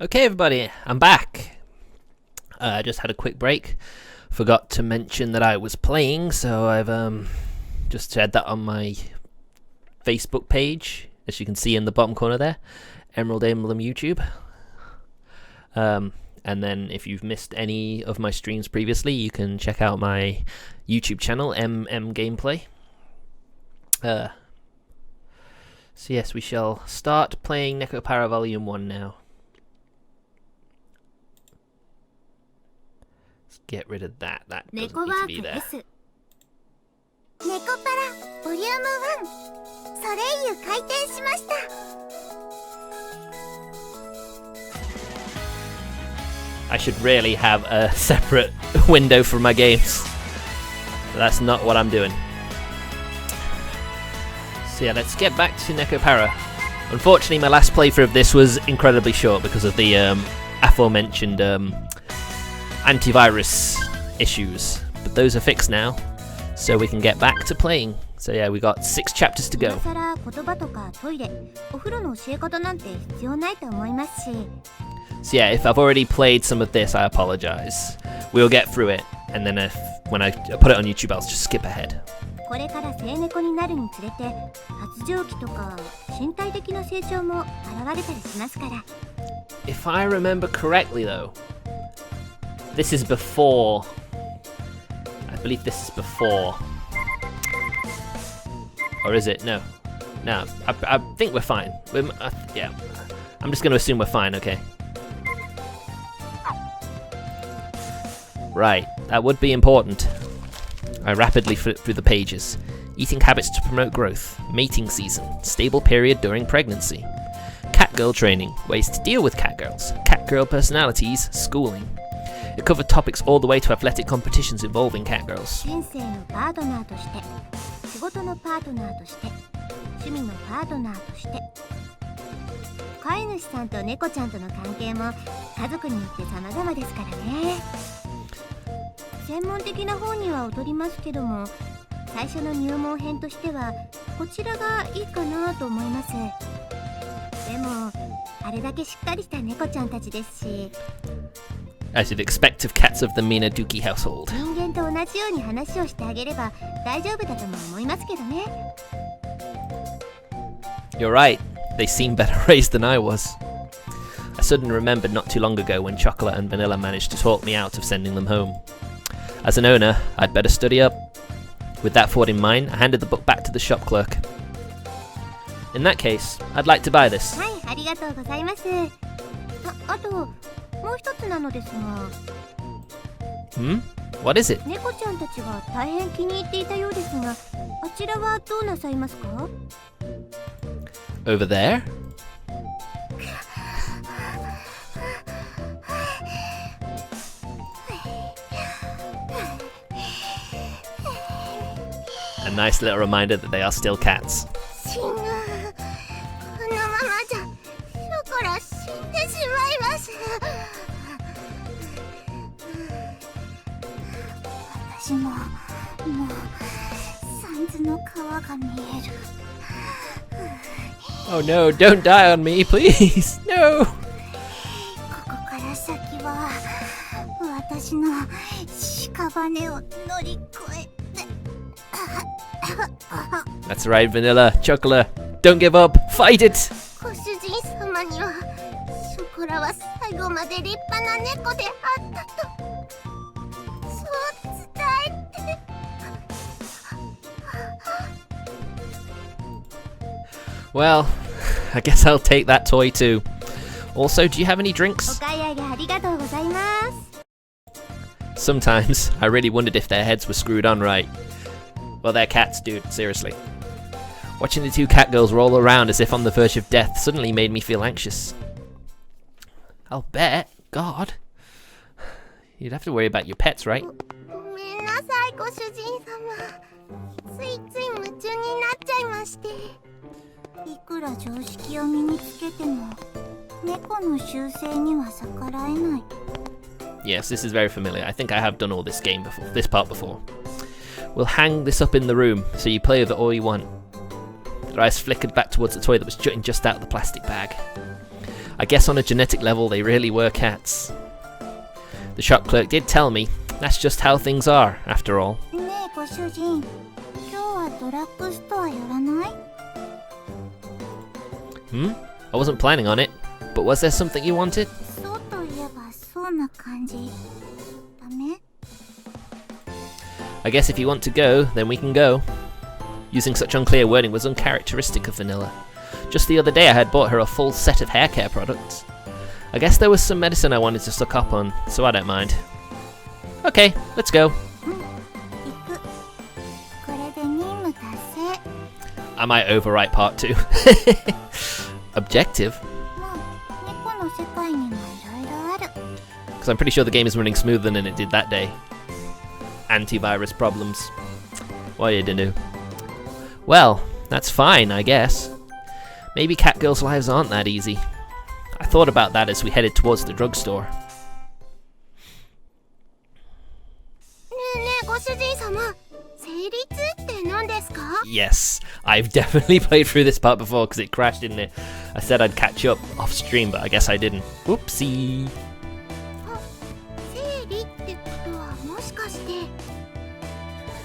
Okay, everybody, I'm back. I just had a quick break. Forgot to mention that I was playing, so I've just said that on my Facebook page, as you can see in the bottom corner there, Emerald Emblem YouTube. And then if you've missed any of my streams previously, you can check out my YouTube channel, EmEmGameplay. So yes, we shall start playing Nekopara Volume 1 now. Let's get rid of that. That doesn't need to be there. Nekopara Volume 1 ソレイユ開店しました。 I should really have a separate window for my games. But that's not what I'm doing. So yeah, let's get back to Nekopara. Unfortunately, my last playthrough of this was incredibly short because of the aforementioned antivirus issues. But those are fixed now, so we can get back to playing. So yeah, we got 6 chapters to go. So yeah, if I've already played some of this, I apologize. We'll get through it, and then when I put it on YouTube, I'll just skip ahead. If I remember correctly though, this is before. I believe this is before. Or is it? No. No, I think we're fine. Yeah, I'm just going to assume we're fine, okay. Right, that would be important. I rapidly flip through the pages. Eating habits to promote growth. Mating season. Stable period during pregnancy. Catgirl training. Ways to deal with catgirls. Catgirl personalities. Schooling. It covered topics all the way to athletic competitions involving catgirls. As you'd expect of cats of the Minaduki household. You're right, they seem better raised than I was. I suddenly remembered not too long ago when Chocolate and Vanilla managed to talk me out of sending them home. As an owner, I'd better study up. With that thought in mind, I handed the book back to the shop clerk. In that case, I'd like to buy this. Hmm? What is it? Over there? A nice little reminder that they are still cats. Oh no, don't die on me, please! No! That's right, Vanilla, Chocolate. Don't give up. Fight it! Well, I guess I'll take that toy too. Also, do you have any drinks? Sometimes, I really wondered if their heads were screwed on right. Well, they're cats, dude, seriously. Watching the 2 catgirls roll around as if on the verge of death suddenly made me feel anxious. I'll bet. God. You'd have to worry about your pets, right? Yes, this is very familiar. I think I have done all this game before, this part before. We'll hang this up in the room, so you play with it all you want. Her eyes flickered back towards the toy that was jutting just out of the plastic bag. I I guess on a genetic level they really were cats. The shop clerk did tell me that's just how things are, after all. ねえご主人、今日はドラッグストアやらない？ I wasn't planning on it, but was there something you wanted? そうといえばそうな感じ。ダメ？ I guess if you want to go, then we can go. Using such unclear wording was uncharacteristic of Vanilla. Just the other day I had bought her a full set of hair care products. I guess there was some medicine I wanted to stock up on, so I don't mind. Okay, let's go. 行く。これで任務達成。 I might overwrite part 2. Objective? まあ、猫の世界にもいろいろある。 Because I'm pretty sure the game is running smoother than it did that day. Antivirus problems. What you do? Well, that's fine, I guess. Maybe Catgirls' lives aren't that easy. I thought about that as we headed towards the drugstore. ねえねえご主人様、成立って何ですか？ Yes, I've definitely played through this part before because it crashed, didn't it? I said I'd catch up off stream, but I guess I didn't. Whoopsie. あ、整理ってことはもしかして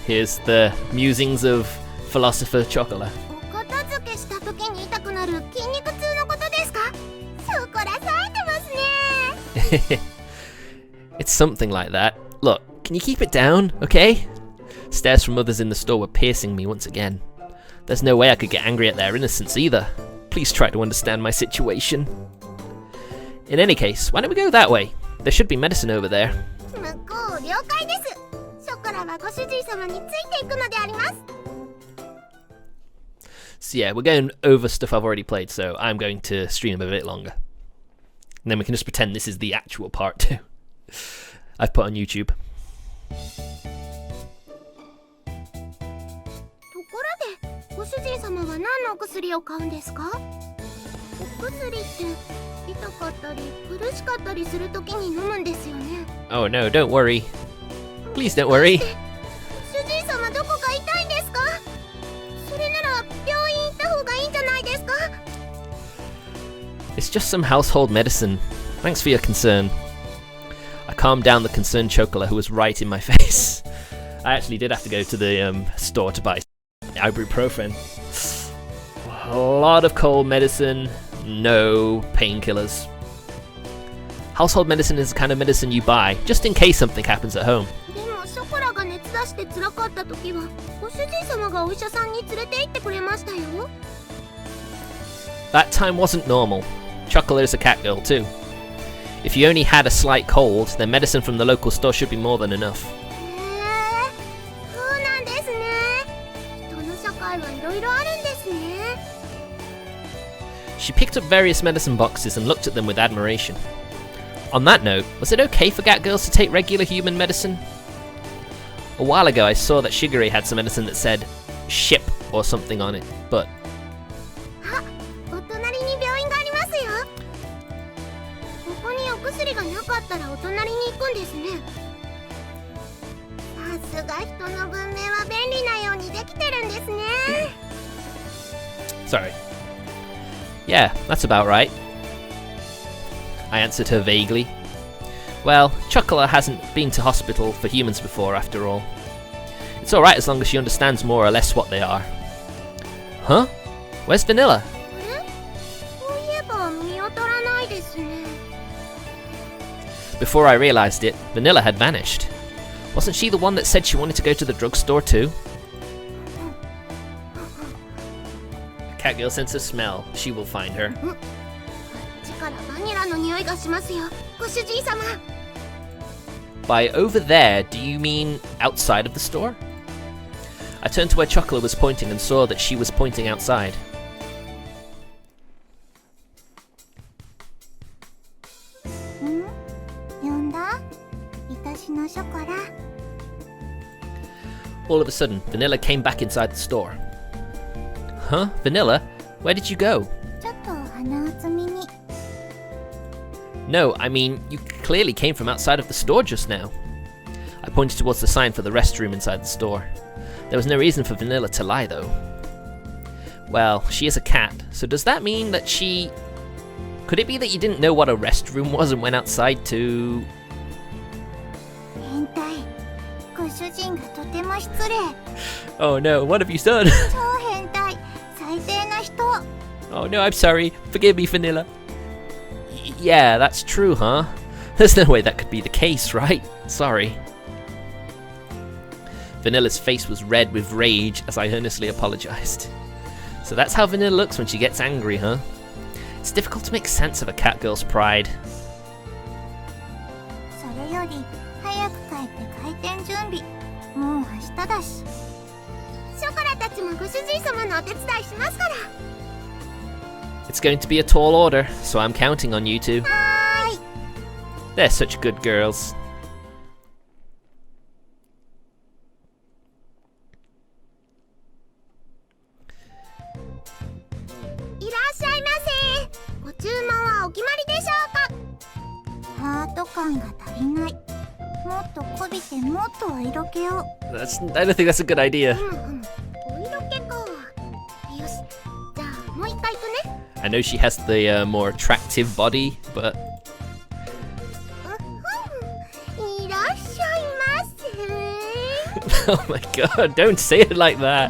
Here's the musings of philosopher Chocola. お片付けした時に痛くなる筋肉痛のことですか？そこら冴えてますね。 It's something like that. Look, can you keep it down, okay? Stares from others in the store were piercing me once again. There's no way I could get angry at their innocence either. Please try to understand my situation. In any case, why don't we go that way? There should be medicine over there. 向こう了解です。ショコラはご主人様についていくのであります。 So yeah, we're going over stuff I've already played, so I'm going to stream a bit longer. And then we can just pretend this is the actual part 2 I've put on YouTube. ところで、ご主人様は何のお薬を買うんですか？お薬って痛かったり苦しかったりするときに飲むんですよね。 Oh no, don't worry. Please don't worry. 主人様どこか痛いんですか？それなら病院行った方がいいんじゃないですか？ It's just some household medicine. Thanks for your concern. I calmed down the concerned Chocola who was right in my face. I actually did have to go to the store to buy ibuprofen. A lot of cold medicine, no painkillers. Household medicine is the kind of medicine you buy, just in case something happens at home. でもショコラが熱出して辛かった時はご主人様がお医者さんに連れて行ってくれましたよ。 That time wasn't normal. Chocola is a cat girl too. If you only had a slight cold, then medicine from the local store should be more than enough. そうなんですね。人の社会はいろいろあるんですね。 She picked up various medicine boxes and looked at them with admiration. On that note, was it okay for cat girls to take regular human medicine? A while ago I saw that Shigure had some medicine that said ship or something on it, but あ、お隣に病院がありますよ。ここにお薬がなかったらお隣に行くんですね。さすが人の文明は便利なようにできてるんですね。 sorry. Yeah, that's about right. I answered her vaguely. Well, Chocola hasn't been to hospital for humans before, after all. It's alright as long as she understands more or less what they are. Huh? Where's Vanilla? あれ？そういえば見当たらないですね。 Before I realized it, Vanilla had vanished. Wasn't she the one that said she wanted to go to the drugstore too? Catgirl senses a smell. She will find her. こっちからバニラの匂いがしますよ、ご主人様。 By over there, do you mean outside of the store? I turned to where Chocola was pointing and saw that she was pointing outside. 呼んだ？愛しのショコラ。 All of a sudden, Vanilla came back inside the store. Huh? Vanilla? Where did you go? ちょっと鼻を摘みに。 No, I mean, you clearly came from outside of the store just now. I pointed towards the sign for the restroom inside the store. There was no reason for Vanilla to lie, though. Well, she is a cat, so does that mean that she Could it be that you didn't know what a restroom was and went outside to... 変態。ご主人がとても失礼。 Oh no, what have you done? 超変態。最低な人。 Oh no, I'm sorry. Forgive me, Vanilla. Yeah, that's true, huh? There's no way that could be the case, right? Sorry. Vanilla's face was red with rage as I earnestly apologized. So that's how Vanilla looks when she gets angry, huh? It's difficult to make sense of a cat girl's pride. それより早く帰って開店準備。もう明日だし。ショコラたちもご主人様のお手伝いしますから。 It's going to be a tall order, so I'm counting on you two. はーい。 They're such good girls. いらっしゃいませ。ご注文はお決まりでしょうか。ハート感が足りない。もっとこびてもっとお色気を。I don't think that's a good idea. お色気か。よし。じゃあもう一回行くね。 I know she has the more attractive body, but いらっしゃいませ。 oh my god, don't say it like that.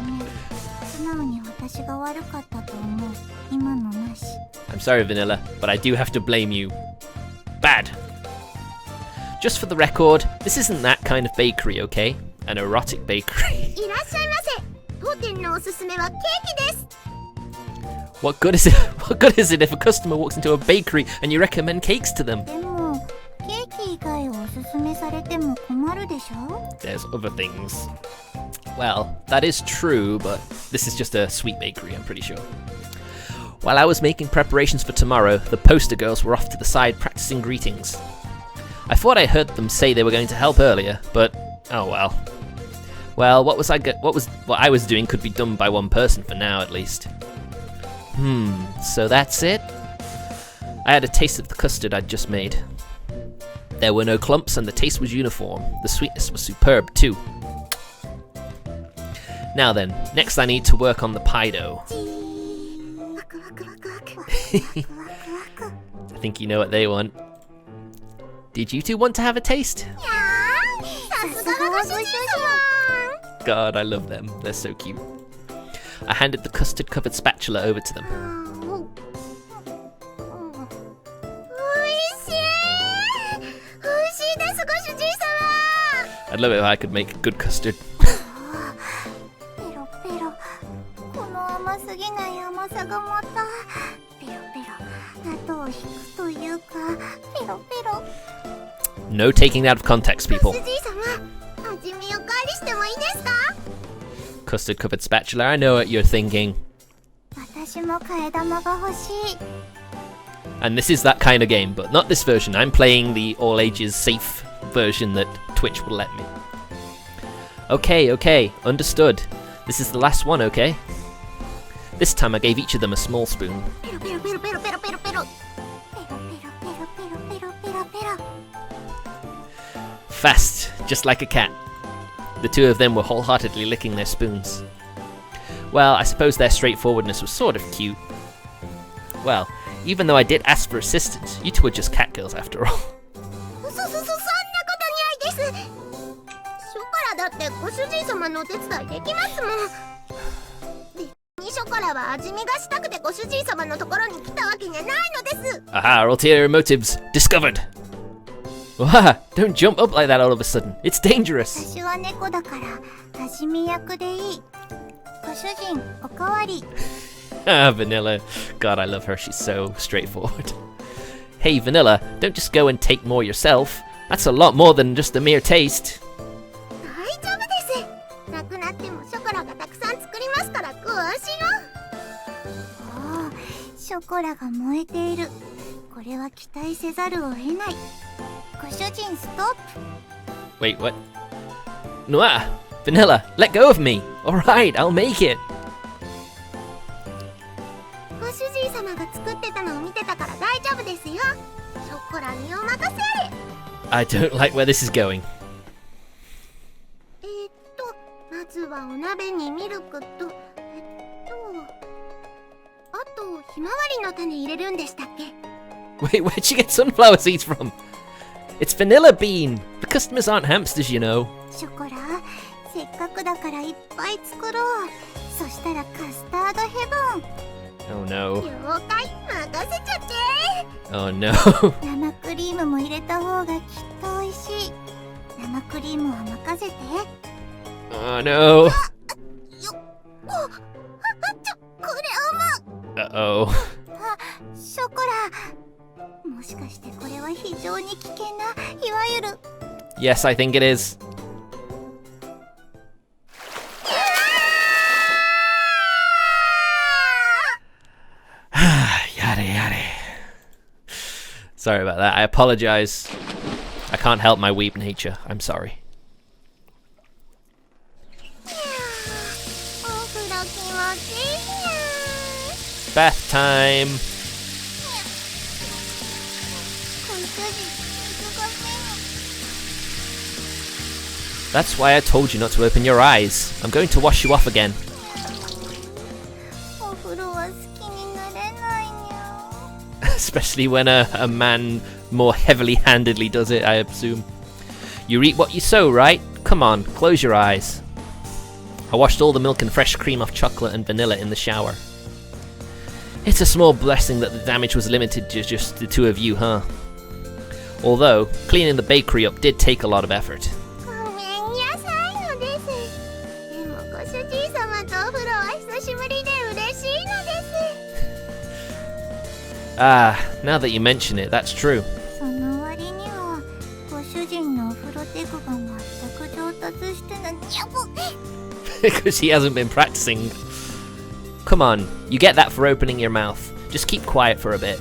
素直に私が悪かったと思う。今のなし。 I'm sorry, Vanilla, but I do have to blame you. Bad. Just for the record, this isn't that kind of bakery, okay? An erotic bakery. いらっしゃいませ。当店のおすすめはケーキです。 What good is it? What good is it if a customer walks into a bakery and you recommend cakes to them? でもケーキ以外をおすすめされても困るでしょ。 There's other things. Well, that is true, but this is just a sweet bakery, I'm pretty sure. While I was making preparations for tomorrow, the poster girls were off to the side practicing greetings. I thought I heard them say they were going to help earlier, but oh well. Well, what I was doing could be done by one person for now, at least. So that's it? I had a taste of the custard I'd just made. There were no clumps and the taste was uniform. The sweetness was superb too. Now then, next I need to work on the pie dough. I think you know what they want. Did you two want to have a taste? God, I love them. They're so cute. I handed the custard-covered spatula over to them. I'd love it if I could make good custard. No taking out of context, people. Custard covered spatula, I know what you're thinking. And this is that kind of game, but not this version. I'm playing the all ages safe version that Twitch will let me. Okay, understood. This is the last one, okay? This time I gave each of them a small spoon. Fast, just like a cat. The two of them were wholeheartedly licking their spoons. Well, I suppose their straightforwardness was sort of cute. Well, even though I did ask for assistance, you two were just cat girls after all. Aha, ulterior motives discovered! Wah, don't jump up like that all of a sudden. It's dangerous. Ah, Vanilla. God, I love her. She's so straightforward. Hey, Vanilla, don't just go and take more yourself. That's a lot more than just a mere taste. Wait, what? Noah! Vanilla, let go of me! Alright, I'll make it! I don't like where this is going. まずはお鍋にミルクとあとひまわりの種入れるんでしたっけ。Wait, where'd she get sunflower seeds from? It's vanilla bean. The customers aren't hamsters, you know. ショコラ、せっかくだからいっぱい作ろう。そしたらカスタードヘブン。 Oh no. 了解、任せちゃって。 Oh no. 生クリームも入れた方がきっと美味しい。生クリームは任せて。 Oh no. よっ、これ Uh-oh. ショコラ。もしかしてこれは非常に危険な、いわゆる。 Yes, I think it is. Yada yada. Sorry about that. I apologize. I can't help my weeb nature. I'm sorry. お風呂気持ちいいや。 Bath time. ご主人、水が目に。 That's why I told you not to open your eyes. I'm going to wash you off again. お風呂は好きになれないにゃ。 Especially when a man more heavily-handedly does it, I assume. You eat what you sow, right? Come on, close your eyes. I washed all the milk and fresh cream off chocolate and vanilla in the shower. It's a small blessing that the damage was limited to just the two of you, huh? Although, cleaning the bakery up did take a lot of effort. ごめんなさいのです。でもご主人様とお風呂は久しぶりで嬉しいのです。 Ah, now that you mention it, that's true. その割にはご主人のお風呂テクが全く上達してない。やぼ。 Because he hasn't been practicing. Come on, you get that for opening your mouth. Just keep quiet for a bit.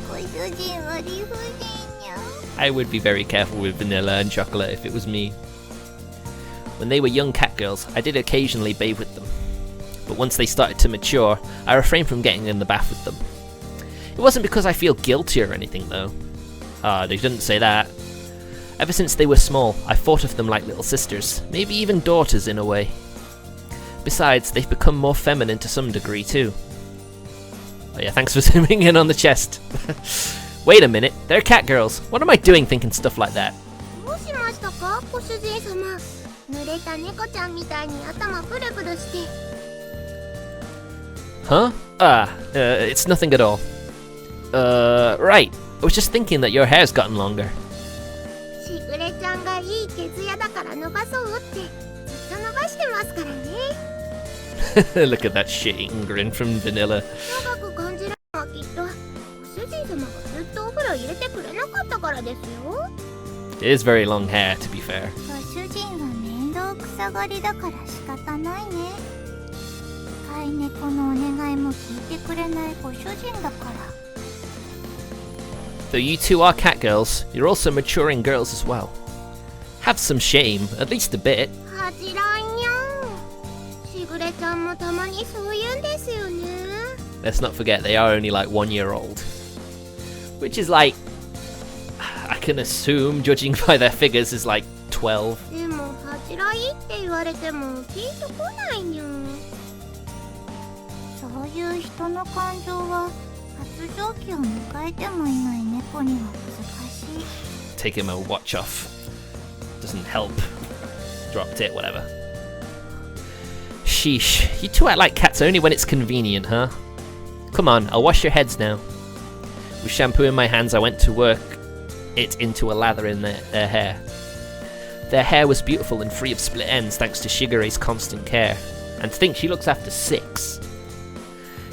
ご主人は理不尽や。 I would be very careful with vanilla and chocolate if it was me. When they were young cat girls, I did occasionally bathe with them. But once they started to mature, I refrained from getting in the bath with them. It wasn't because I feel guilty or anything though. Ah, they didn't say that. Ever since they were small, I thought of them like little sisters, maybe even daughters in a way. Besides, they've become more feminine to some degree too. Oh yeah, thanks for zooming in on the chest. Wait a minute, they're cat girls. What am I doing thinking stuff like that? どうしましたか、ご主人様。濡れた猫ちゃんみたいに頭プルプルして。 Huh? It's nothing at all. Right. I was just thinking that your hair's gotten longer. しぐれちゃんがいい毛艶だから伸ばそうってずっと伸ばしてますからね。 Look at that shit-eating grin from Vanilla. 長く感じるのはきっとご主人様がずっとお風呂入れてくれなかったからですよ。 It is very long hair, to be fair. ご主人は面倒くさがりだから仕方ないね。飼い猫のお願いも聞いてくれないご主人だから。 Though you two are cat girls, you're also maturing girls as well. Have some shame, at least a bit. 恥じらんにゃん。しぐれちゃんもたまにそう言うんですよね。 Let's not forget they are only like 1 year old. Which is like, I can assume, judging by their figures, is like 12. でも恥じらいって言われてもピンとこないにゃん。そういう人の感情は発情期を迎えてもいない猫には難しい。 Take him a watch off. Doesn't help. Dropped it, whatever. Sheesh, you two act like cats only when it's convenient, huh? Come on, I'll wash your heads now. With shampoo in my hands, I went to work it into a lather in their hair. Their hair was beautiful and free of split ends thanks to Shigure's constant care. And to think she looks after 6.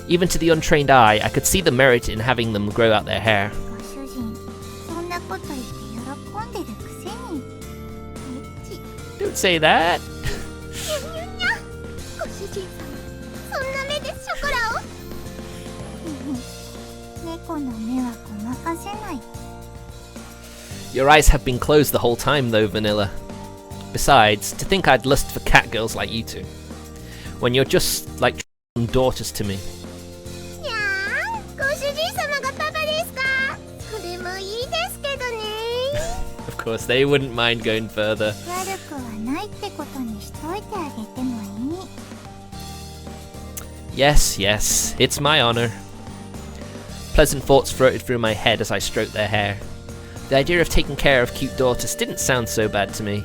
Even to the untrained eye, I could see the merit in having them grow out their hair. ご主人、そんなこと言って喜んでるくせに。エッチ。 Don't say that. にゃにゃにゃ。ご主人様、そんな目でショコラを。猫の目はごまかせない。 Your eyes have been closed the whole time though, Vanilla. Besides, to think I'd lust for cat girls like you two. When you're just like daughters to me. にゃー、ご主人様がパパですか。それもいいですけどね。 Of course, they wouldn't mind going further. 悪くはないってことにしといてあげてもいい。 Yes, yes, it's my honor. Pleasant thoughts floated through my head as I stroked their hair. The idea of taking care of cute daughters didn't sound so bad to me.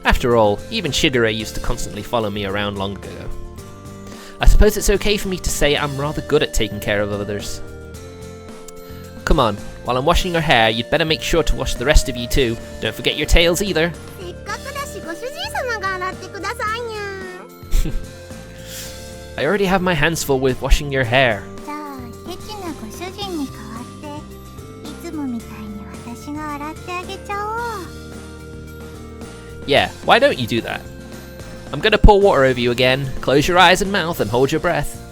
After all, even Shigure used to constantly follow me around long ago. I suppose it's okay for me to say I'm rather good at taking care of others. Come on, while I'm washing your hair, you'd better make sure to wash the rest of you too. Don't forget your tails either. I already have my hands full with washing your hair. Yeah, why don't you do that? I'm gonna pour water over you again. Close your eyes and mouth and hold your breath.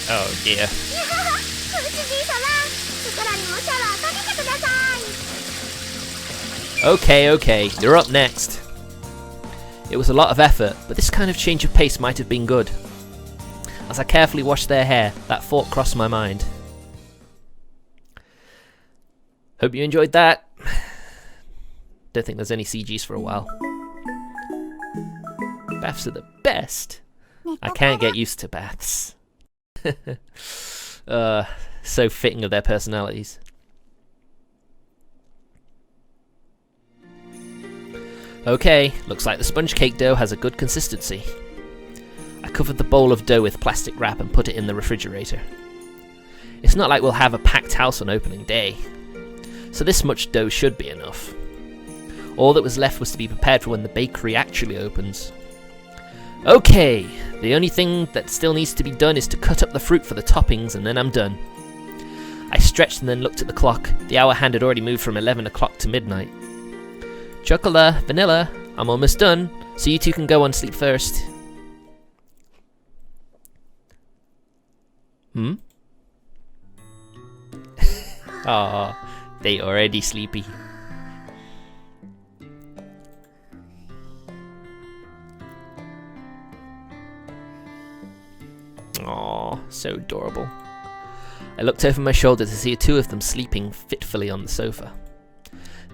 Oh dear. Okay, you're up next. It was a lot of effort, but this kind of change of pace might have been good. As I carefully washed their hair, that thought crossed my mind. Hope you enjoyed that. Don't think there's any CGs for a while. Baths are the best. I can't get used to baths. So fitting of their personalities. Okay, looks like the sponge cake dough has a good consistency. I covered the bowl of dough with plastic wrap and put it in the refrigerator. It's not like we'll have a packed house on opening day, so this much dough should be enough. All that was left was to be prepared for when the bakery actually opens. Okay, the only thing that still needs to be done is to cut up the fruit for the toppings, and then I'm done. I stretched and then looked at the clock. The hour hand had already moved from 11 o'clock to midnight. Chocolate, vanilla, I'm almost done, so you two can go on sleep first. Aw, they already sleepy. Aw, so adorable. I looked over my shoulder to see two of them sleeping fitfully on the sofa.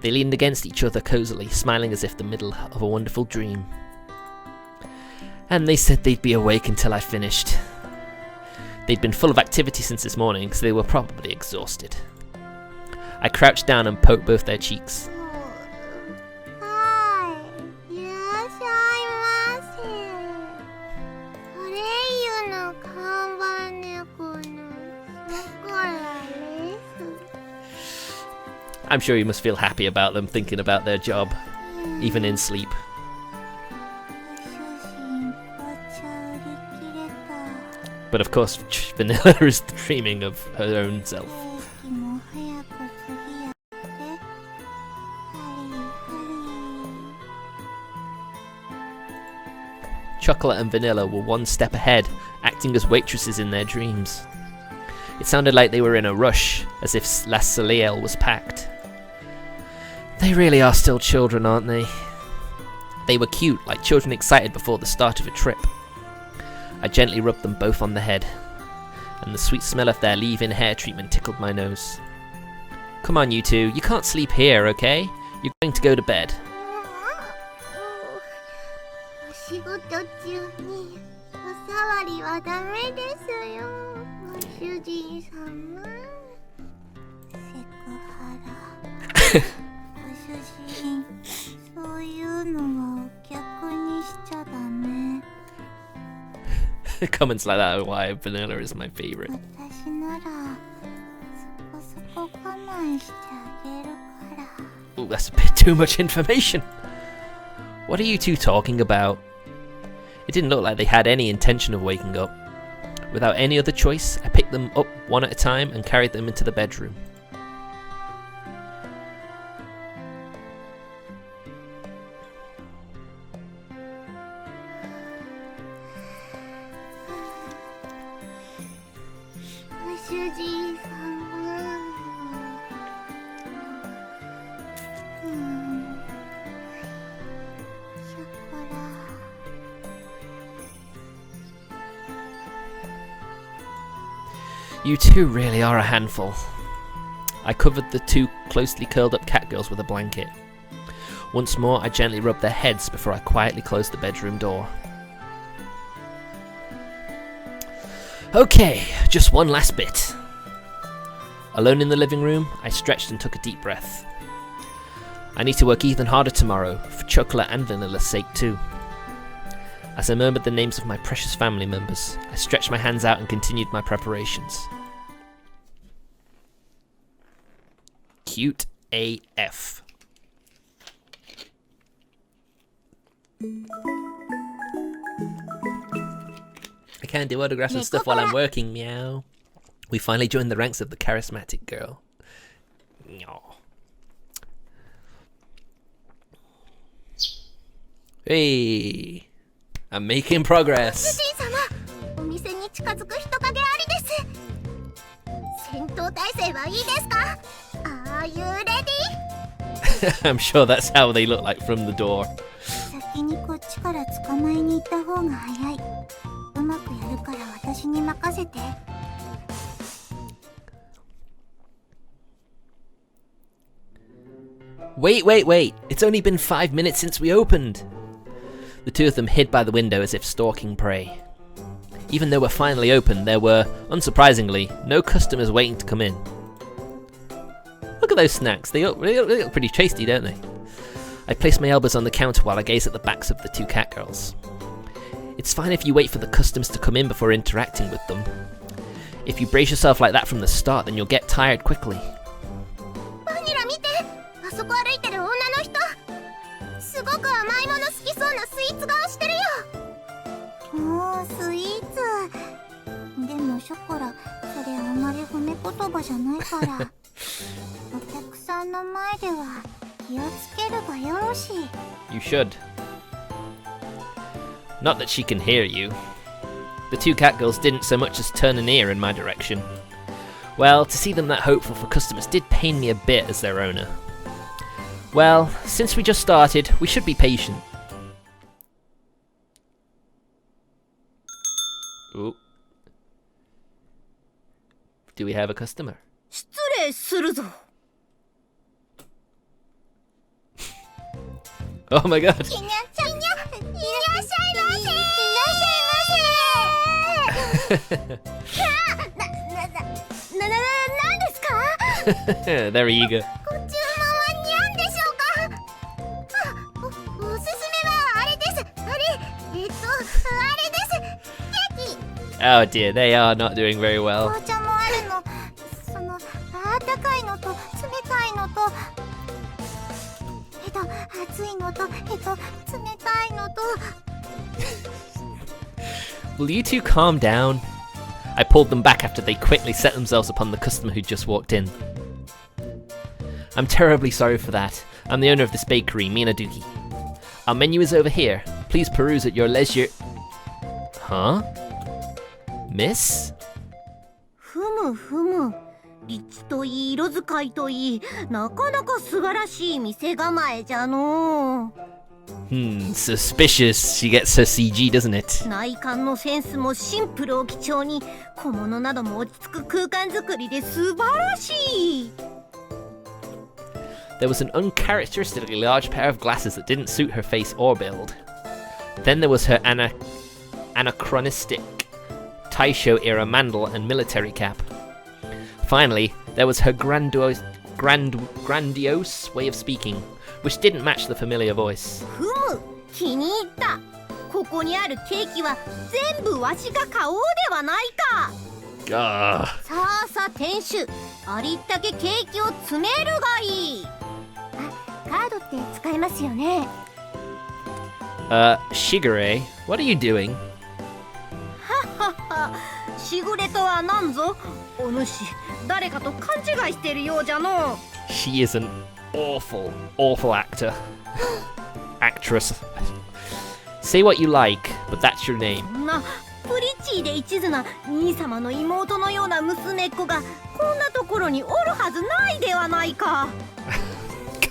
They leaned against each other cozily, smiling as if the middle of a wonderful dream. And they said they'd be awake until I finished. They'd been full of activity since this morning, so they were probably exhausted. I crouched down and poked both their cheeks. I'm sure you must feel happy about them thinking about their job, even in sleep. But of course, Vanilla is dreaming of her own self. Chocolate and Vanilla were one step ahead, acting as waitresses in their dreams. It sounded like they were in a rush, as if La Soleil was packed. They really are still children, aren't they? They were cute, like children excited before the start of a trip. I gently rubbed them both on the head, and the sweet smell of their leave-in hair treatment tickled my nose. Come on, you two, you can't sleep here, okay? You're going to go to bed. Comments like that are why Vanilla is my favourite. Ooh, that's a bit too much information. What are you two talking about? It didn't look like they had any intention of waking up. Without any other choice, I picked them up one at a time and carried them into the bedroom. You two really are a handful. I covered the two closely curled up cat girls with a blanket. Once more, I gently rubbed their heads before I quietly closed the bedroom door. Okay, just one last bit. Alone in the living room, I stretched and took a deep breath. I need to work even harder tomorrow, for chocolate and vanilla's sake too. As I murmured the names of my precious family members, I stretched my hands out and continued my preparations. Cute AF. I can't do autographs and stuff while I'm working, meow. We finally joined the ranks of the charismatic girl. Meow. Hey, I'm making progress. Are you ready? I'm sure that's how they look like from the door. Wait. It's only been 5 minutes since we opened. The two of them hid by the window as if stalking prey. Even though we're finally open, there were, unsurprisingly, no customers waiting to come in. Look at those snacks. They look pretty tasty, don't they? I placed my elbows on the counter while I gazed at the backs of the two cat girls. It's fine if you wait for the customers to come in before interacting with them. If you brace yourself like that from the start, then you'll get tired quickly. You should. Not that she can hear you. The two cat girls didn't so much as turn an ear in my direction. Well, to see them that hopeful for customers did pain me a bit as their owner. Well, since we just started, we should be patient. Ooh. Do we have a customer? Oh my god. Very eager. Oh dear, they are not doing very well. Will you two calm down? I pulled them back after they quickly set themselves upon the customer who'd just walked in. I'm terribly sorry for that. I'm the owner of this bakery, Minaduki. Our menu is over here. Please peruse at your leisure. Huh? Miss? 立地といい色使いといいなかなか素晴らしい店構えじゃの Suspicious. She gets her CG, doesn't it? 内観のセンスもシンプルを基調に小物なども落ち着く空間作りで素晴らしい There was an uncharacteristically large pair of glasses that didn't suit her face or build. Then there was her anachronistic Taisho-era mandal and military cap. Finally, there was her grandiose way of speaking, which didn't match the familiar voice. 気に入ったここにあるケーキは全部わしが買おうではないか さあ店主ありったけケーキを詰めるがいいカードって使えますよね Shigure, what are you doing? ははしぐれとは何ぞお主誰かと勘違いしてるようじゃの She is an awful actress. Say what you like, but that's your name. なプリチーで一途な兄様の妹のような娘っ子がこんなところにおるはずないではないか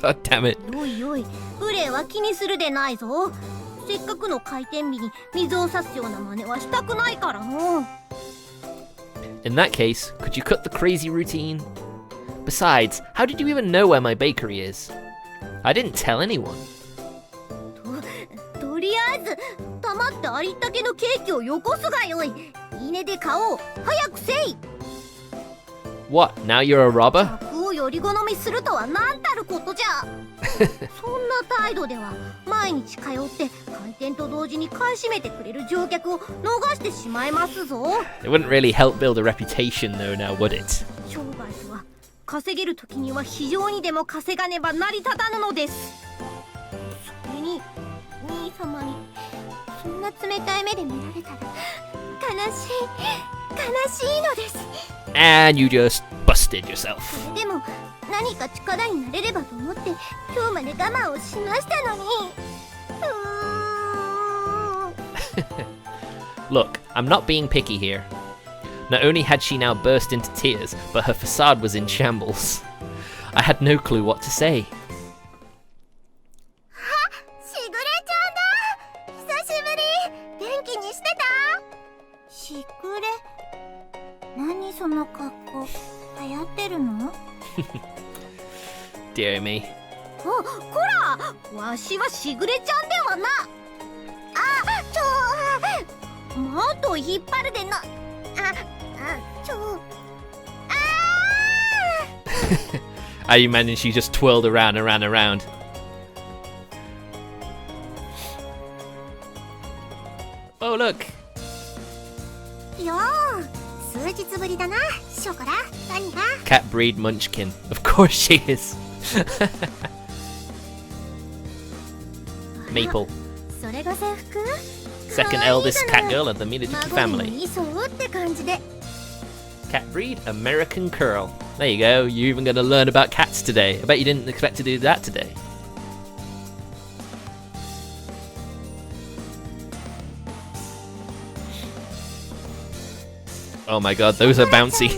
God damn it. おいおい無礼は気にするでないぞせっかくの開店日に水を差すような真似はしたくないからの In that case, could you cut the crazy routine? Besides, how did you even know where my bakery is? I didn't tell anyone. とりあえず黙ってありったけのケーキをよこすがよい。いいねで買おう。早くせい。 What? Now you're a robber? 客をより好みするとは何たることじゃ。そんな態度では毎日通って開店と同時に買い占めてくれる乗客を逃してしまいますぞ。 It wouldn't really help build a reputation though now, would it? 商売とは稼げる時には非常にでも稼がねば成り立たぬのです。それに兄様にそんな冷たい目で見られたら悲しいのです。 And you just busted yourself. それでも何か力になれればと思って今日まで我慢をしましたのに。Look, I'm not being picky here. Not only had she now burst into tears, but her facade was in shambles. I had no clue what to say. しぐれちゃんだ。久しぶり。元気にしてた？しぐれ？何その格好？流行ってるの？Dear me. こら！わしはしぐれちゃんではな。もっと引っ張るでな。I imagine she just twirled around and ran around. Oh, look. よー、数日ぶりだな、ショコラ。何が？ Cat breed Munchkin. Of course she is. Maple. それが制服？Second eldest cat girl of the Minaduki family. Cat breed, American curl. There you go, you're even going to learn about cats today. I bet you didn't expect to do that today. Oh my god, those are bouncy.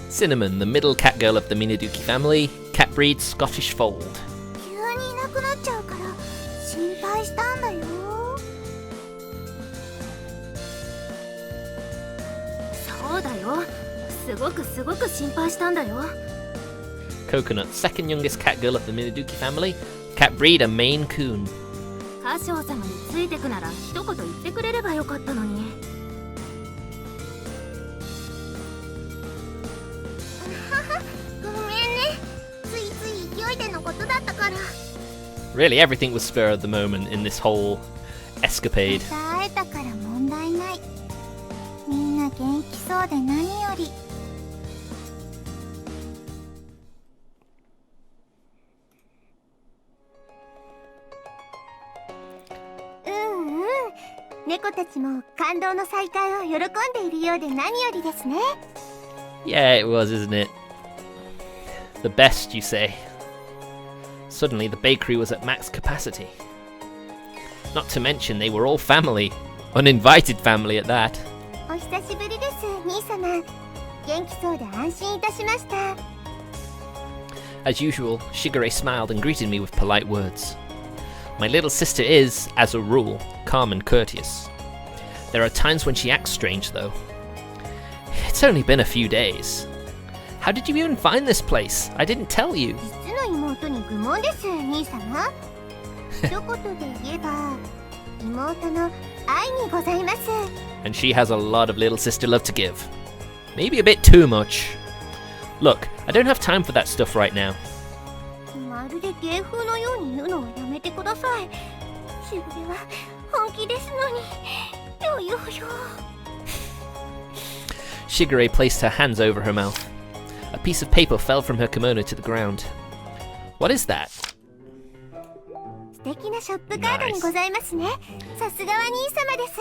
Cinnamon, the middle cat girl of the Minaduki family. Cat breed, Scottish fold. そうだよ。すごく心配したんだよ。 Coconut, second youngest cat girl of the Minaduki family. Cat breed, a Maine Coon. 歌唱様についてくなら一言言ってくれればよかったのに。ごめんね。ついつい勢いでのことだったから。 Really, everything was spur of the moment in this whole escapade. 会えたから問題ない。みんな元気そうで何より。猫たちも感動の再会を喜んでいるようで何よりですね。 Yeah, it was, isn't it? The best, you say? Suddenly, the bakery was at max capacity. Not to mention, they were all family. Uninvited family at that. お久しぶりです、兄様。元気そうで安心いたしました。 As usual, Shigure smiled and greeted me with polite words. My little sister is, as a rule, calm and courteous. There are times when she acts strange, though. It's only been a few days. How did you even find this place? I didn't tell you. 実の妹に愚問です、兄様。一言で言えば、妹の愛にございます。 And she has a lot of little sister love to give. Maybe a bit too much. Look, I don't have time for that stuff right now. まるで芸風のように言うのはやめてください。しぐれは本気ですのに。よよよ。 Shigure placed her hands over her mouth. A piece of paper fell from her kimono to the ground. What is that? 素敵なショップカードにございますね。さすがは兄様です。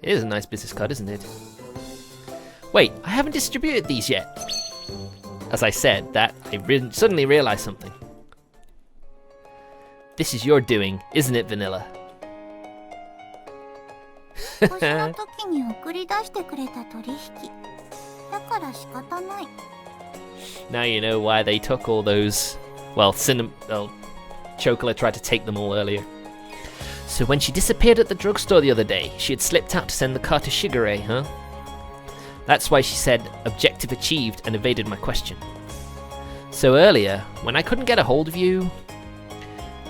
It is a nice business card, isn't it? Wait, I haven't distributed these yet. As I said that, I suddenly realized something. This is your doing, isn't it, Vanilla? 星の時に送り出してくれた取引。だから仕方ない。 Now you know why they took all those... Well, Chocola tried to take them all earlier. So when she disappeared at the drugstore the other day, she had slipped out to send the car to Shigure, huh? That's why she said objective achieved and evaded my question. So earlier, when I couldn't get a hold of you,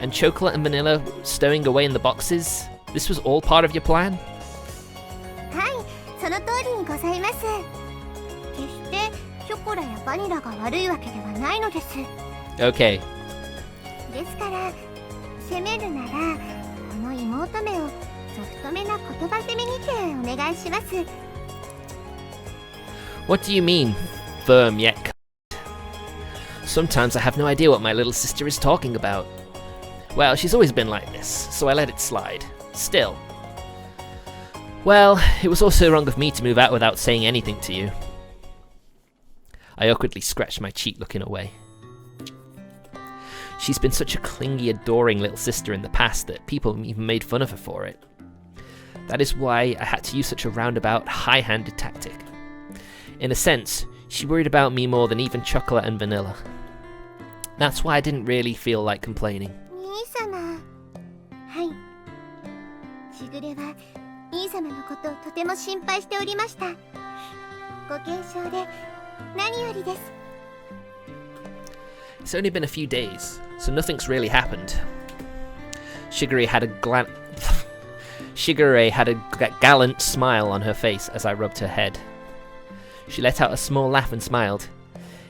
and Chocolate and Vanilla stowing away in the boxes, this was all part of your plan? はい、その通りにございます。決してショコラやバニラが悪いわけではないのです。Okay. ですから、攻めるなら、この妹目をソフトめな言葉攻めにてお願いします。What do you mean, firm yet kind? Sometimes I have no idea what my little sister is talking about. Well, she's always been like this, so I let it slide. Still. Well, it was also wrong of me to move out without saying anything to you. I awkwardly scratched my cheek looking away. She's been such a clingy, adoring little sister in the past that people even made fun of her for it. That is why I had to use such a roundabout, high-handed tactic. In a sense, she worried about me more than even Chocolate and Vanilla. That's why I didn't really feel like complaining. 兄様。はい。しぐれは兄様のことをとても心配しておりました。ご健勝で何よりです。It's only been a few days, so nothing's really happened. Shigure had a gallant smile on her face as I rubbed her head. She let out a small laugh and smiled.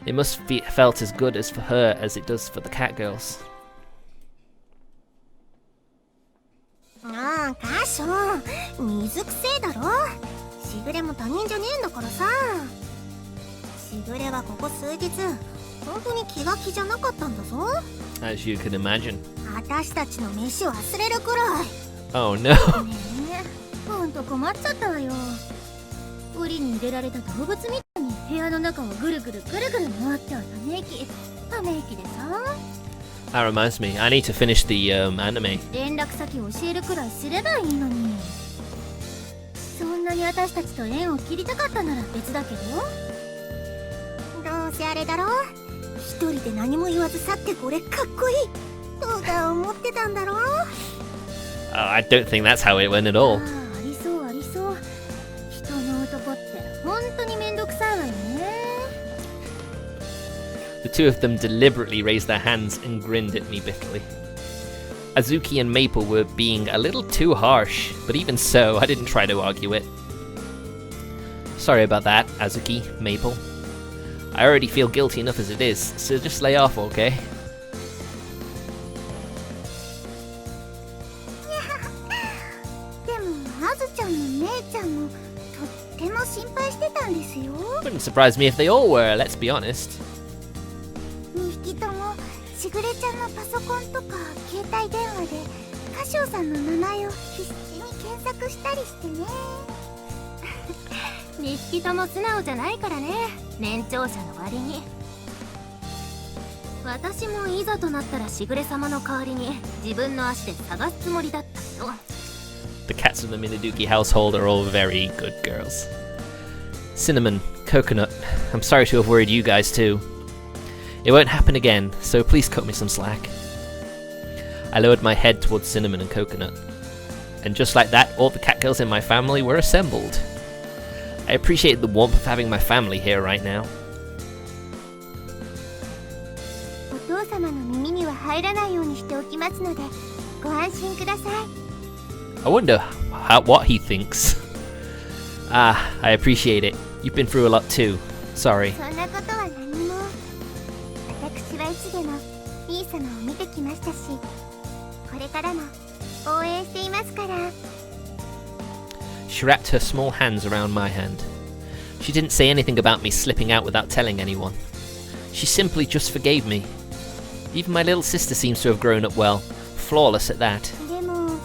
It must have felt as good as for her as it does for the cat girls. ああ、カション、水くせえだろ。しぐれも他人じゃねえんだからさ。しぐれはここ数日、本当に気が気じゃなかったんだぞ。As you can imagine. 私たちの飯を忘れるくらい。Oh no. ねえ、ほんと困っちゃったわよ。檻に入れられた動物みたいに部屋の中をぐるぐるぐるぐる回ってはため息でさ。That reminds me, I need to finish the anime. 連絡先教えるくらいすればいいのに。そんなに私たちと縁を切りたかったなら別だけど。どうせあれだろ。一人で何も言わず去ってこれかっこいいとか思ってたんだろ。Oh, I don't think that's how it went at all. ありそうありそう。人の男って本当にめんどくさいわよね。The two of them deliberately raised their hands and grinned at me bitterly. Azuki and Maple were being a little too harsh, but even so, I didn't try to argue it. Sorry about that, Azuki, Maple. I already feel guilty enough as it is, so just lay off, okay? でも、あずちゃんも姉ちゃんもとっても心配してたんですよ。Wouldn't surprise me if they all were, let's be honest. 2匹ともしぐれちゃんのパソコンとか携帯電話でカシオさんの名前を必死に検索したりしてね。2匹とも素直じゃないからね、年長者の割に。私もいざとなったらしぐれ様の代わりに自分の足で探すつもりだったよ。The cats of the Minaduki household are all very good girls. Cinnamon, Coconut, I'm sorry to have worried you guys too. It won't happen again, so please cut me some slack. I lowered my head towards Cinnamon and Coconut. And just like that, all the cat girls in my family were assembled. I appreciate the warmth of having my family here right now. お父様の耳には入らないようにしておきますので、ご安心ください。I wonder what he thinks. Ah, I appreciate it. You've been through a lot too. Sorry. そんなことは何も。私はいつでもミー様を見てきましたし、これからも応援していますから。She wrapped her small hands around my hand. She didn't say anything about me slipping out without telling anyone. She simply just forgave me. Even my little sister seems to have grown up well, flawless at that. でも、お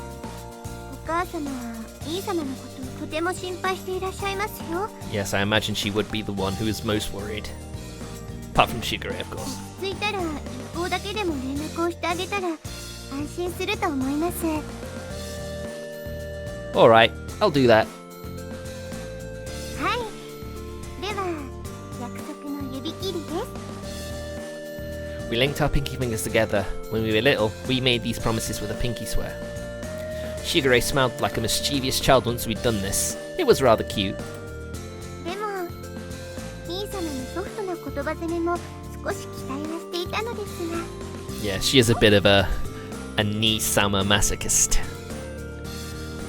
母様はミー様のことをとても心配していらっしゃいますよ。Yes, I imagine she would be the one who is most worried. Apart from Shigure, of course. 着いたら一方だけでも連絡をしてあげたら安心すると思います。Alright, I'll do that. はい。では、約束の指切りです。We linked our pinky fingers together. When we were little, we made these promises with a pinky swear. Shigure smiled like a mischievous child once we'd done this. It was rather cute. でも、も少し期待はしていたのですが。 Yeah, she is a bit of a Nii-sama masochist.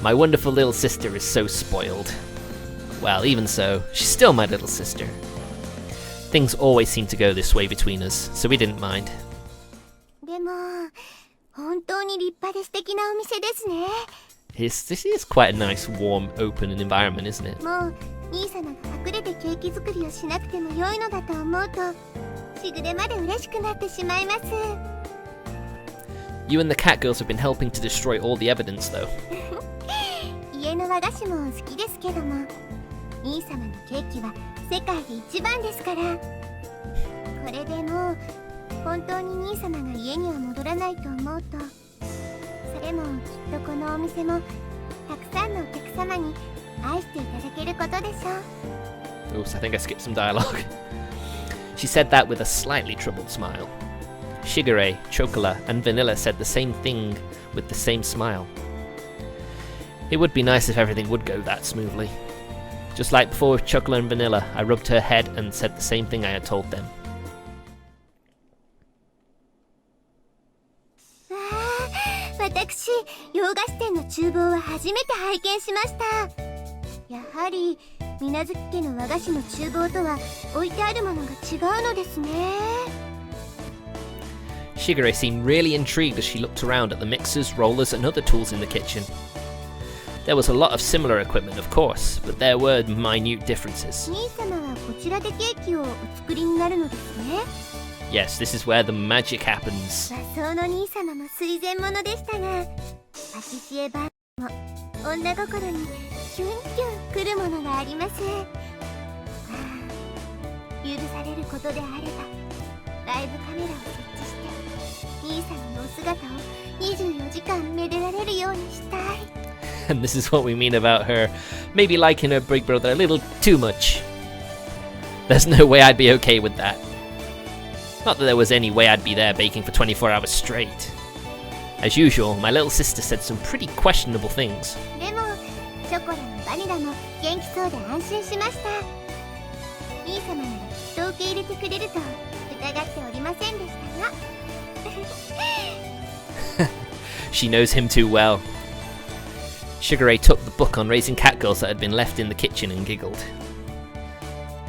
My wonderful little sister is so spoiled. Well, even so, she's still my little sister. Things always seem to go this way between us, so we didn't mind. でも本当に立派で素敵なお店ですね。 This is quite a nice, warm, open environment, isn't it? もう兄様が隠れてケーキ作りをしなくても良いのだと思うと、しぐれまで嬉しくなってしまいます。 You and the cat girls have been helping to destroy all the evidence, though. 家の和菓子も好きですけども、兄様のケーキは世界で一番ですから。これでもう本当に兄様が家には戻らないと思うと、それもきっとこのお店もたくさんのお客様に愛していただけることでしょう。 Oops, I think I skipped some dialogue. She said that with a slightly troubled smile. Shigure, Chocola, and Vanilla said the same thing with the same smile. It would be nice if everything would go that smoothly. Just like before with Chocola and Vanilla, I rubbed her head and said the same thing I had told them. 私、洋菓子店の厨房は初めて拝見しました。やはり水無月家の和菓子の厨房とは置いてあるものが違うのですね。 Shigure seemed really intrigued as she looked around at the mixers, rollers, and other tools in the kitchen. There was a lot of similar equipment, of course, but there were minute differences. 兄様はこちらでケーキをお作りになるのですね。 Yes, this is where the magic happens. 和装の兄様も垂涎者でしたが、パティシエバーも女心にキュンキュンくるものがあります。許されることであればライブカメラを設置して兄様のお姿を24時間めでられるようにしたい。 And this is what we mean about her maybe liking her big brother a little too much. There's no way I'd be okay with that. Not that there was any way I'd be there baking for 24 hours straight. As usual, my little sister said some pretty questionable things. でもチョコラもバニラも元気そうで安心しました。兄様ならきっと受け入れてくれると疑っておりませんでしたが。She knows him too well. Shigure took the book on raising cat girls that had been left in the kitchen and giggled.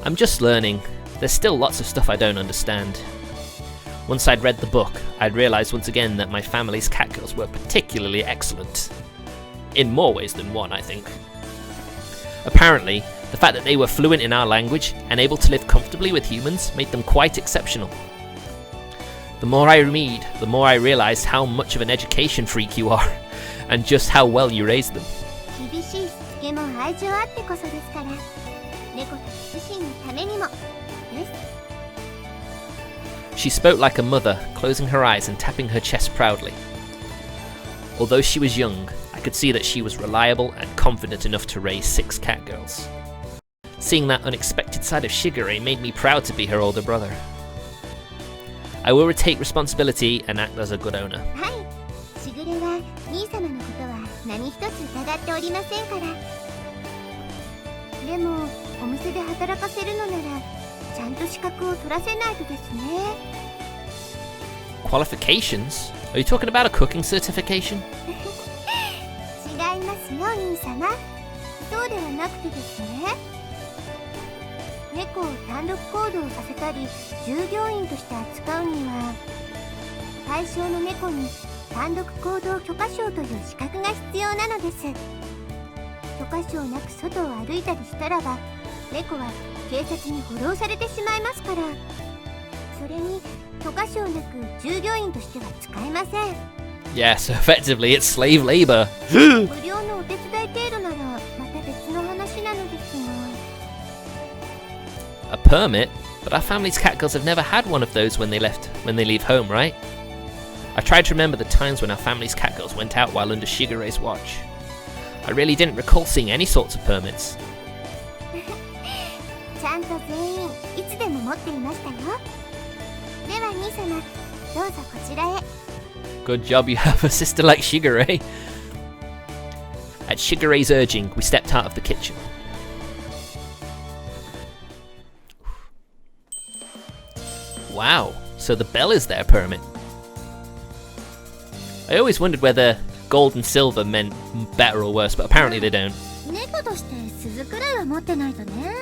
I'm just learning. There's still lots of stuff I don't understand. Once I'd read the book, I'd realised once again that my family's cat girls were particularly excellent. In more ways than one, I think. Apparently, the fact that they were fluent in our language and able to live comfortably with humans made them quite exceptional. The more I read, the more I realise how much of an education freak you are, and just how well you raised them. 厳しいしつけも愛情あってこそですから、猫たち自身のためにもです。 She spoke like a mother, closing her eyes and tapping her chest proudly. Although she was young, I could see that she was reliable and confident enough to raise 6 cat girls. Seeing that unexpected side of Shigure made me proud to be her older brother. I will take responsibility and act as a good owner. はい、しぐれは兄様のことは何一つ疑っておりませんから。でもお店で働かせるのならちゃんと資格を取らせないとですね。 Qualifications? Are you talking about a cooking certification? 違いますよ兄様。そうではなくてですね、猫を単独行動させたり従業員として扱うには対象の猫に単独行動許可証という資格が必要なのです。許可証なく外を歩いたりしたらば猫は警察に補導されてしまいますから。それに許可証なく従業員としては使えません。 Yes, effectively it's slave labor. 無料のお手伝い程度ならまた別の話なのですが。 A permit? But our family's cat girls have never had one of those when they leave home, right? I tried to remember the times when our family's cat girls went out while under Shigure's watch. I really didn't recall seeing any sorts of permits. ちゃんと全員いつでも持っていましたよ。では兄様、どうぞこちらへ。 Good job you have a sister like Shigure. At Shigure's urging, we stepped out of the kitchen. Wow, so the bell is their permit. I always wondered whether gold and silver meant better or worse, but apparently they don't. 猫として鈴くらいは持ってないとね。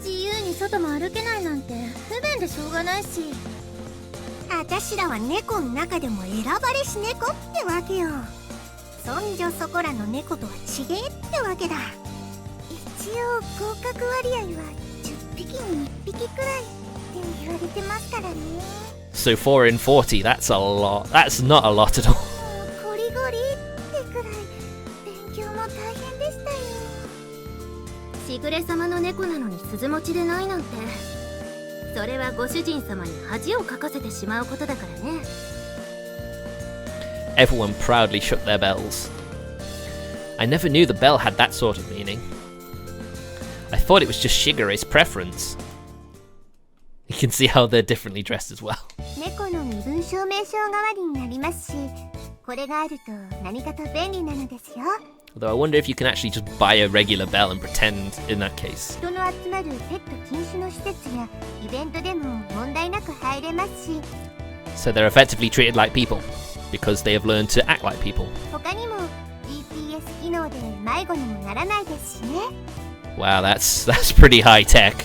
自由に外も歩けないなんて不便でしょうがないし。あたしらは猫の中でも選ばれし猫ってわけよ。そんじょそこらの猫とは違えってわけだ。一応合格割合は10匹に1匹くらいって言われてますからね。So 4 in 40, that's a lot. That's not a lot at all. ゴリゴリってくらい勉強も大変でしたよ。しぐれ様の猫なのに鈴持ちでないなんて、それはご主人様に恥をかかせてしまうことだからね。Everyone proudly shook their bells. I never knew the bell had that sort of meaning. I thought it was just Shigere's preference. You can see how they're differently dressed as well. 猫の身分証明書代わりになりますし、これがあると何かと便利なのですよ。Although I wonder if you can actually just buy a regular bell and pretend in that case. 人の集まるペット禁止の施設やイベントでも問題なく入れますし。So they're effectively treated like people, because they have learned to act like people. 他にも GPS 機能で迷子にもならないですしね。Wow, that's pretty high tech.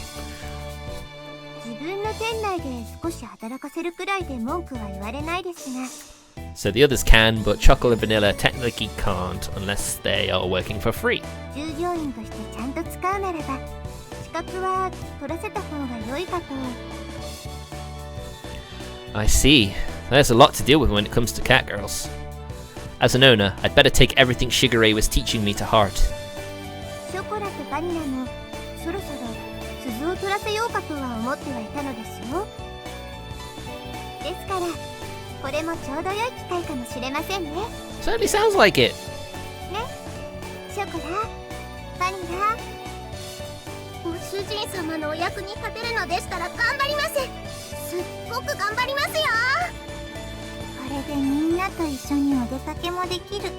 自分の店内で少し働かせるくらいで文句は言われないですが。So the others can, but Chocolate and Vanilla technically can't unless they are working for free. 従業員としてちゃんと使うならば、資格は取らせた方が良いかと。I see. There's a lot to deal with when it comes to cat girls. As an owner, I'd better take everything Shigure was teaching me to heart. ショコラとバニラもそろそろ鈴を取らせようかとは思ってはいたのですよ。ですからこれもちょうど良い機会かもしれませんね。Certainly sounds like it. ね、ショコラ、バニラ。ご主人様のお役に立てるのでしたら頑張ります。すっごく頑張りますよ。これでみんなと一緒にお出かけもできる。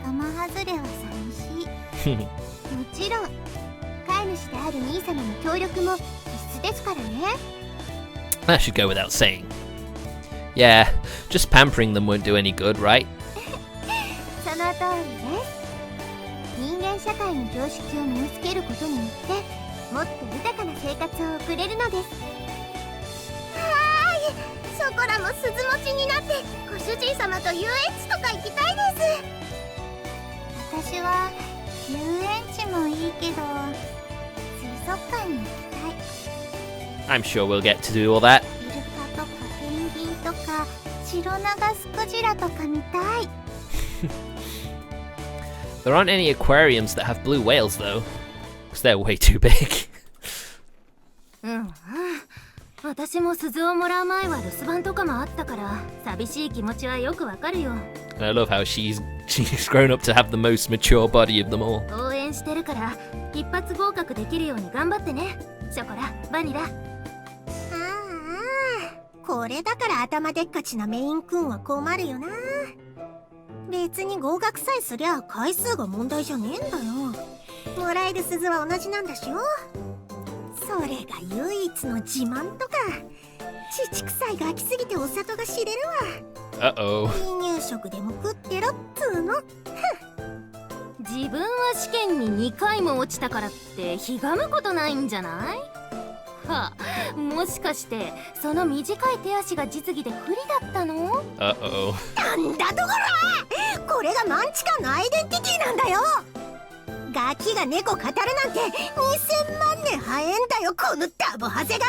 仲間外れは寂しい。もちろん飼い主である兄様の協力も必須ですからね。 That should go without saying. Yeah, just pampering them won't do any good, right? その通りです。人間社会の常識を身につけることによってもっと豊かな生活を送れるのです。はーい、ショコラも鈴持ちになってご主人様と遊園地とか行きたいです。私は遊園地もいいけど水族館に行きたい。 I'm sure we'll get to do all that. イルカとかペンギンとかシロナガスクジラとか見たい。There aren't any aquariums that have blue whales though, because they're way too big. 私も鈴をもらう前は留守番とかもあったから寂しい気持ちはよくわかるよ。 And I love how she's grown up to have the most mature body of them all. 応援してるから一発合格できるように頑張ってね、ショコラ、バニラ。これだから頭でっかちなメインくんは困るよな。別に合格さえすりゃ回数が問題じゃねえんだよ。もらえる鈴は同じなんだしよ。それが唯一の自慢とか。乳臭いガキすぎてお砂糖が知れるわ。Uh-oh. 離乳食でも食ってろっつーの。自分は試験に2回も落ちたからってひがむことないんじゃない？はあ、もしかしてその短い手足が実技で不利だったの？ Uh-oh. なんだところ！これがマンチカンのアイデンティティなんだよ。ガキが猫語るなんて2000万年早えんだよ、このダボハゼが。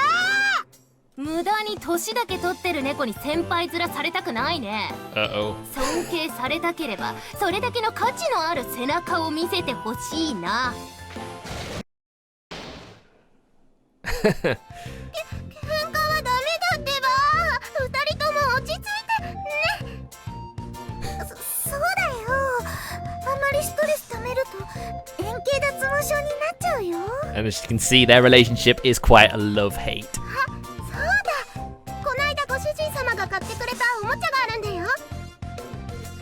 無駄に年だけ取ってる猫に先輩面されたくないね。 Uh-oh. 尊敬されたければそれだけの価値のある背中を見せてほしいな。喧嘩はダメだってば。二人とも落ち着いてね。そうだよ。あまりストレス溜めると円形脱毛症になっちゃうよ。 And as you can see, their relationship is quite a love-hate. そうだ、こないだご主人様が買ってくれたおもちゃがあるんだよ。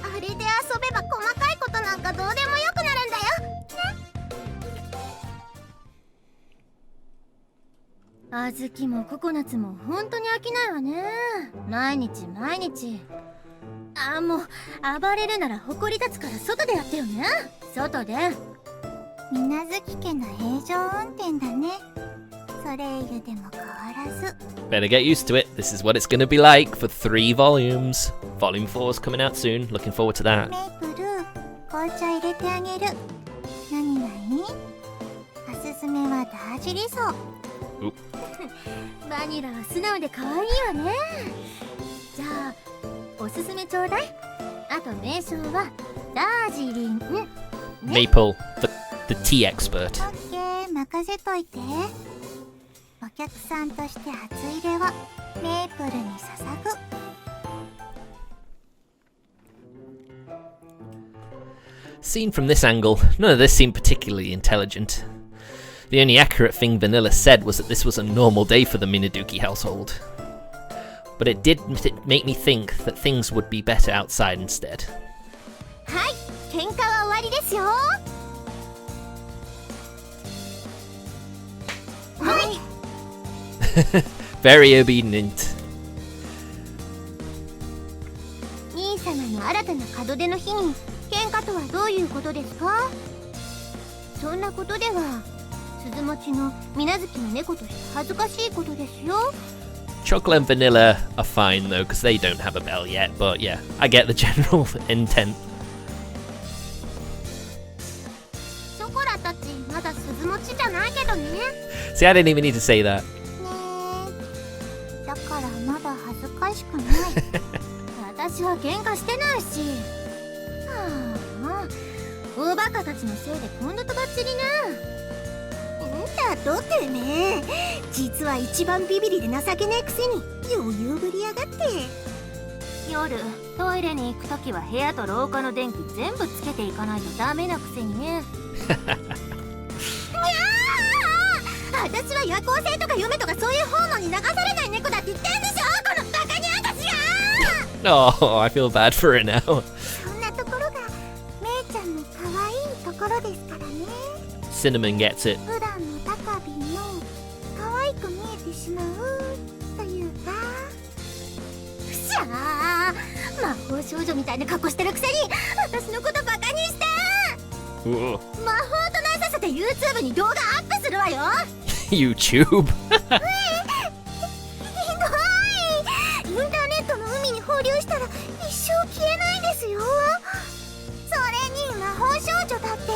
あれで遊べば細かいことなんかどうでもよくなるんだよね。小豆もココナッツも本当に飽きないわね。毎日毎日。もう暴れるなら埃立つから外でやってよね。外で。水無月家の平常運転だね。それいるでも変わらず。Better get used to it. This is what it's gonna be like for 3 volumes. Volume 4 is coming out soon. Looking forward to that. メイプル、紅茶入れてあげる。何がいい？おすすめはダージリソー。バニラは素直で可愛いわね。じゃあおすすめちょうだい。あと名称はダージリン、ね、Maple, the tea expert. オッケー、任せといて。お客さんとして初入れはメープルに捧ぐ。Seen from this angle, none of this seemed particularly intelligent. The only accurate thing Vanilla said was that this was a normal day for the Minaduki household. But it did make me think that things would be better outside instead. はい、喧嘩は終わりですよ。はい。Very obedient. 兄様の新たな門出の日に喧嘩とはどういうことですか？そんなことでは鈴持の水無月の猫として恥ずかしいことですよ。Chocolate and vanilla are fine though, because they don't have a bell yet, but yeah, I get the general intent. ショコラたちまだ鈴持じゃないけどね。See, I didn't even need to say that. ねえ、だからまだ恥ずかしくない。私は喧嘩してないし。大バカたちのせいで今度とばっちりね。だとてめえ、実は一番ビビリで情けねえくせに余裕ぶりやがって。夜トイレに行くときは部屋と廊下の電気全部つけていかないとダメなくせにね。いやー、私は夜行性とか夢とかそういう方のに流されない猫だって言ってんでしょ、このバカに私が。Oh, I feel bad for it now. そんなところがめいちゃんの可愛いところですからね。Cinnamon gets it. 普段のタカビの可愛く見えてしまうというか。くしゃー、魔法少女みたいな格好してるくせに私のことバカにして。魔法となさせて YouTube に動画アップするわよ。YouTube? ひどい。インターネットの海に放流したら一生消えないんですよ。それに魔法少女だって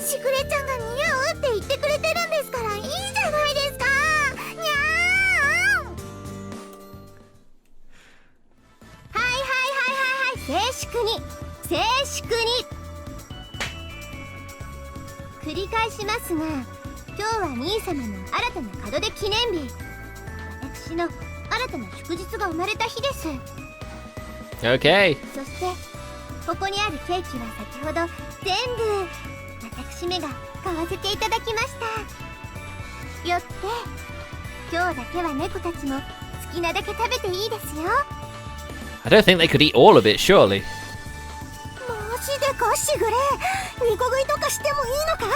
しぐれちゃんが似合うって言ってくれてるんですから、いいじゃないですか。にゃーん。はい、静粛に静粛に。繰り返しますが、今日は兄様の新たな門出記念日、私の新たな祝日が生まれた日です。 Okay. そしてここにあるケーキは先ほど全部私めが買わせていただきました。よって今日だけは猫たちも好きなだけ食べていいですよ。 I don't think they could eat all of it, surely. マジでかしぐれ、2個食いとかしてもいいのか。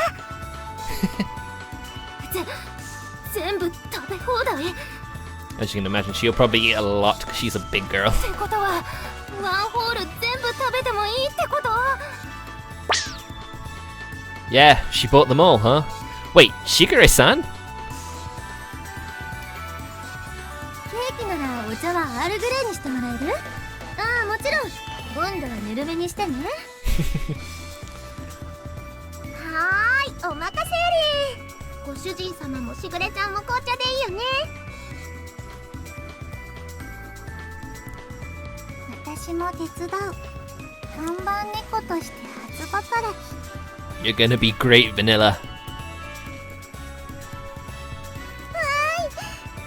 全部食べ放題。 As you can imagine, she'll probably eat a lot because she's a big girl. ってことはワンホール全部食べてもいいってこと？ Yeah, she bought them all, huh? Wait, Shigure-san? ケーキならお茶はアールグレーにしてもらえる？ああ、もちろん。今度はぬるめにしてね。はーい、お任せあれ。ご主人様もしぐれちゃんも紅茶でいいよね。私も手伝う。看板猫として初働き。 You're gonna be great, Vanilla. はーい。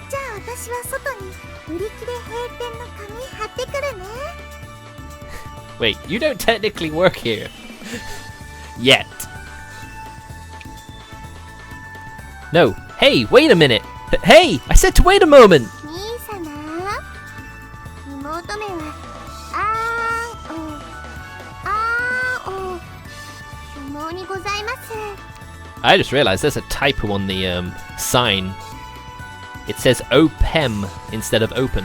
じゃあ私は外に売り切れ閉店の紙貼ってくるね。Wait, you don't technically work here. Yet. No. Hey, wait a minute. Hey, I said to wait a moment. 兄様、妹めは不毛にございます。 I just realized there's a typo on the sign. It says OPEM instead of open.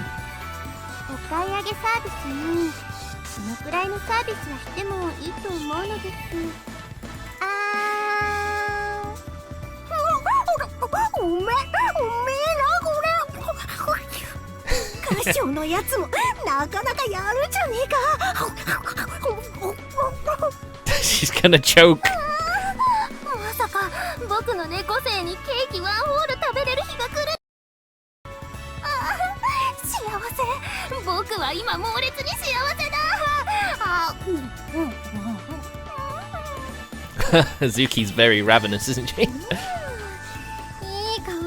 お買い上げサービスにそのくらいのサービスはしてもいいと思うのです。おめえなこれ。歌唱のやつもなかなかやるじゃねえか。She's gonna choke. まさか僕の猫生にケーキワンホール食べれる日が来る。幸せ。僕は今猛烈に幸せだ。Zuki's very ravenous, isn't she? いい香り。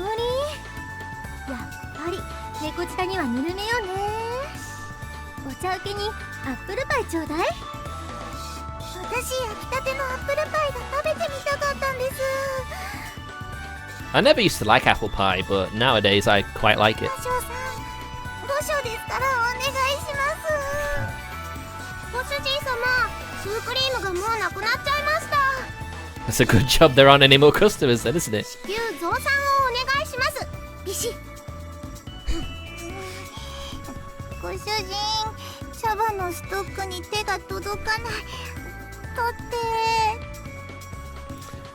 やっぱり猫舌にはぬるめよね。お茶受けにアップルパイちょうだい。私焼きたてのアップルパイが食べてみたかったんです。I never used to like apple pie, but nowadays I quite like it. ご主ですからお願いします。ご主人様、シュークリームがもうなくなっちゃいました。That's a good job there aren't any more customers then, isn't it? 至急増産をお願いします。ビシッ。ご主人、茶葉のストックに手が届かない。取っ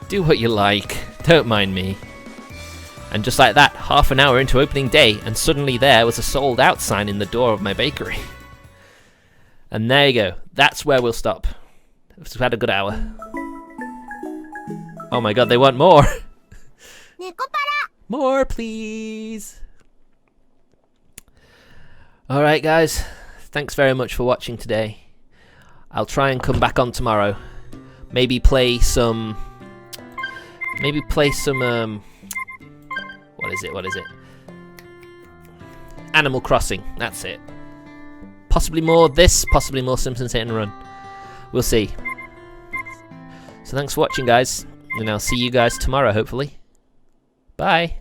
て。 Do what you like. Don't mind me. And just like that, half an hour into opening day, and suddenly there was a sold out sign in the door of my bakery. And there you go. That's where we'll stop. We've had a good hour. Oh my god, they want more. Nekopara. More, please. Alright, guys. Thanks very much for watching today. I'll try and come back on tomorrow. Maybe play some... what is it? Animal Crossing, that's it. Possibly more this, possibly more Simpsons Hit and Run. We'll see. So thanks for watching, guys, and I'll see you guys tomorrow, hopefully. Bye.